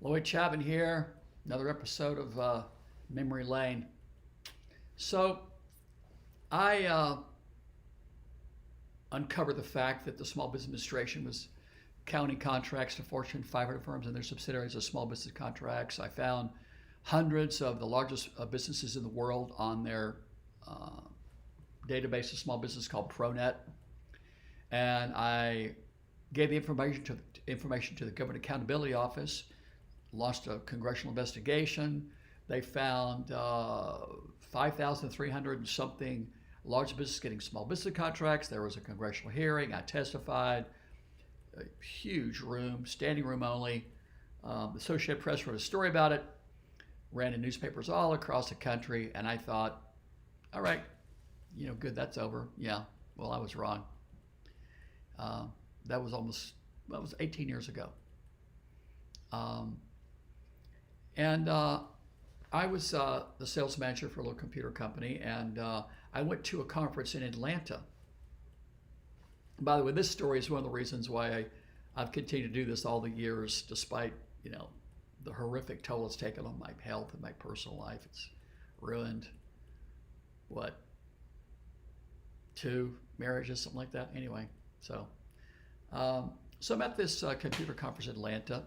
Lloyd Chapman here, another episode of Memory Lane. So, I uncovered the fact that the Small Business Administration was counting contracts to Fortune 500 firms and their subsidiaries as small business contracts. I found hundreds of the largest businesses in the world on their uh, database of small business called ProNet, and I gave the information to the Government Accountability Office, launched a congressional investigation. They found 5,300 and something large businesses getting small business contracts. There was a congressional hearing. I testified. A huge room, standing room only. The Associated Press wrote a story about it, ran in newspapers all across the country, and I thought, all right, good, that's over. Yeah, well, I was wrong. Uh, that was 18 years ago. Um, and I was the sales manager for a little computer company, and I went to a conference in Atlanta. By the way, this story is one of the reasons why I've continued to do this all the years, despite the horrific toll it's taken on my health and my personal life. It's ruined what, two marriages, something like that. Anyway, so so I'm at this computer conference in Atlanta,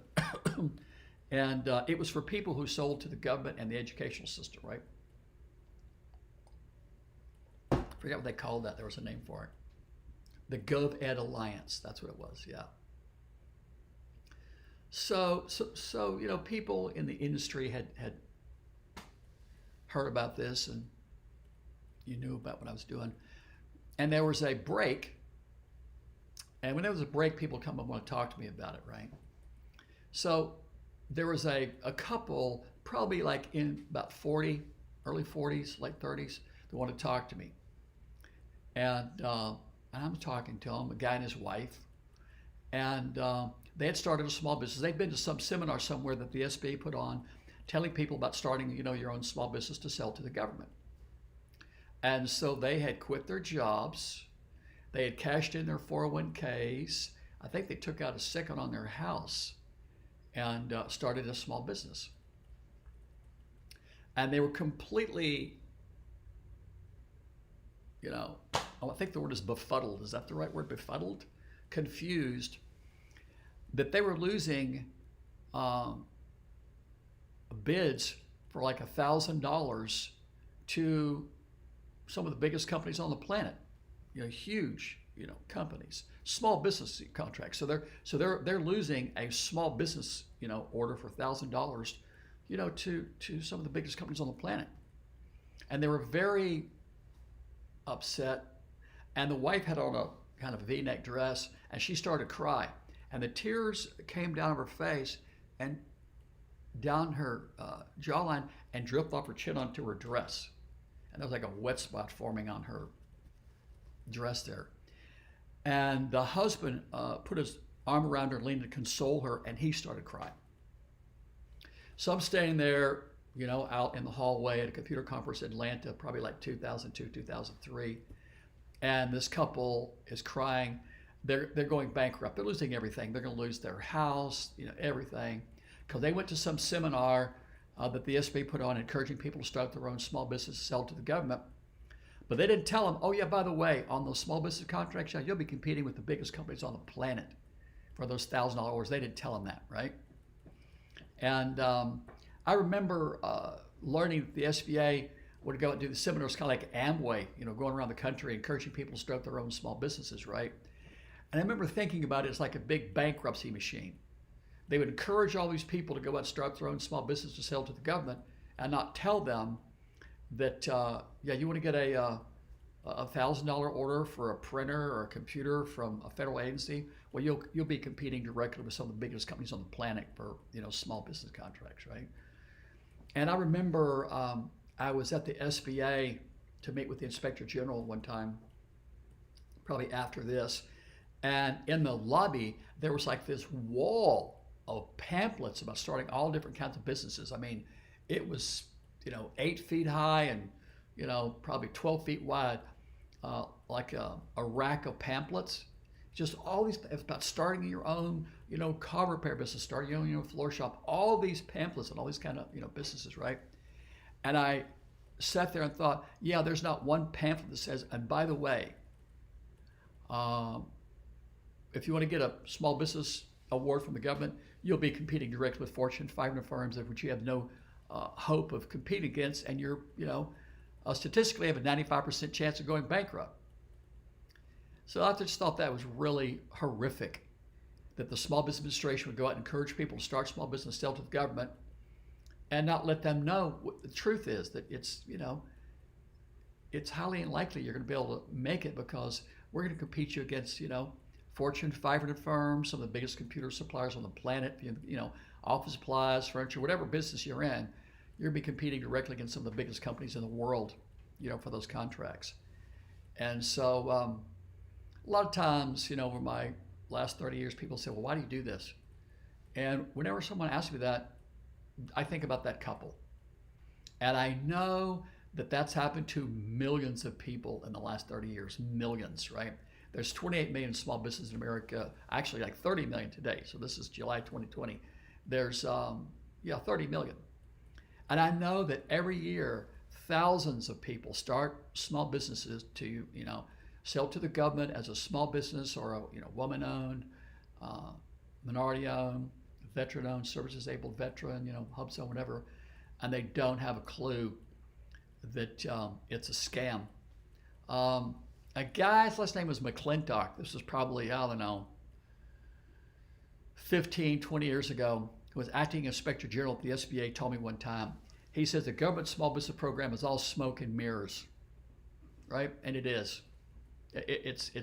and it was for people who sold to the government and the educational system, right? I forget what they called that. There was a name for it. The GovEd Alliance. That's what it was. Yeah. So people in the industry had heard about this, and you knew about what I was doing. And there was a break. And when there was a break, people come and want to talk to me about it, right? So there was a couple, probably like in about 40, early 40s, late 30s, that wanted to talk to me. And I'm talking to him, a guy and his wife, and they had started a small business. They'd been to some seminar somewhere that the SBA put on, telling people about starting, your own small business to sell to the government. And so they had quit their jobs. They had cashed in their 401ks. I think they took out a second on their house and started a small business. And they were completely, I think the word is befuddled. Is that the right word? Befuddled? Confused that they were losing bids for like $1,000 to some of the biggest companies on the planet. Huge, companies, small business contracts. So they're losing a small business, order for $1,000, to some of the biggest companies on the planet. And they were very upset. And the wife had on a kind of V-neck dress, and she started to cry. And the tears came down her face and down her jawline and dripped off her chin onto her dress. And there was like a wet spot forming on her dress there. And the husband put his arm around her, leaned to console her, and he started crying. So I'm standing there, out in the hallway at a computer conference in Atlanta, probably like 2002, 2003. And this couple is crying. They're going bankrupt. They're losing everything. They're going to lose their house, everything, because they went to some seminar that the SBA put on, encouraging people to start their own small business to sell to the government. But they didn't tell them, oh yeah, by the way, on those small business contracts, you'll be competing with the biggest companies on the planet for those $1,000 orders. They didn't tell them that, right? And I remember learning that the SBA would go and do the seminars kind of like Amway, going around the country encouraging people to start their own small businesses, right? And I remember thinking about it as like a big bankruptcy machine. They would encourage all these people to go out and start their own small business to sell to the government, and not tell them that, you want to get a $1,000 order for a printer or a computer from a federal agency. Well, you'll be competing directly with some of the biggest companies on the planet for small business contracts, right? And I remember I was at the SBA to meet with the Inspector General one time, probably after this, and in the lobby there was like this wall of pamphlets about starting all different kinds of businesses. I mean, it was 8 feet high and probably 12 feet wide, like a rack of pamphlets, just all these, it's about starting your own, car repair business, starting your own, floor shop, all these pamphlets and all these kind of, businesses, right? And I sat there and thought, yeah, there's not one pamphlet that says, and by the way, if you want to get a small business award from the government, you'll be competing directly with Fortune 500 firms of which you have no hope of competing against, and you're, statistically have a 95% chance of going bankrupt. So I just thought that was really horrific that the Small Business Administration would go out and encourage people to start small business, sell to the government, and not let them know what the truth is, that it's, it's highly unlikely you're going to be able to make it because we're going to compete you against, Fortune 500 firms, some of the biggest computer suppliers on the planet, office supplies, furniture, whatever business you're in, you're going to be competing directly against some of the biggest companies in the world, for those contracts. And so a lot of times, over my last 30 years, people say, well, why do you do this? And whenever someone asks me that, I think about that couple. And I know that that's happened to millions of people in the last 30 years, millions, right? There's 28 million small businesses in America, actually like 30 million today. So this is July 2020. There's, 30 million. And I know that every year, thousands of people start small businesses to, sell to the government as a small business or a, woman-owned, minority-owned, veteran-owned, service-disabled veteran, HUBZone, whatever, and they don't have a clue that it's a scam. A guy's last name was McClintock. This was probably, 15, 20 years ago, who was acting inspector general at the SBA, told me one time, he says the government small business program is all smoke and mirrors, right? And it is. It's a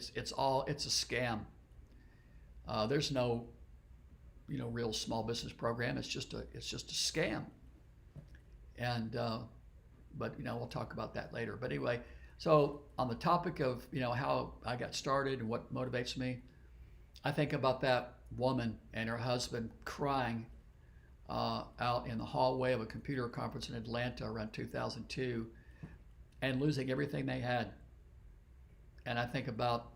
scam. There's no, real small business program. It's just a scam. And, but, we'll talk about that later. But anyway, so on the topic of, how I got started and what motivates me, I think about that woman and her husband crying out in the hallway of a computer conference in Atlanta around 2002 and losing everything they had. And I think about,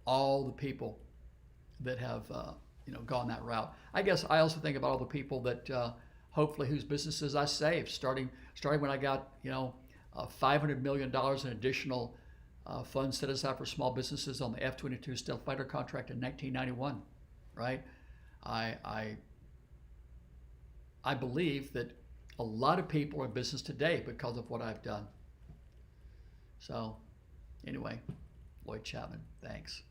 all the people that have, gone that route. I guess I also think about all the people that hopefully whose businesses I saved, starting when I got, $500 million in additional funds set aside for small businesses on the F-22 stealth fighter contract in 1991, right? I believe that a lot of people are in business today because of what I've done. So anyway, Lloyd Chapman, thanks.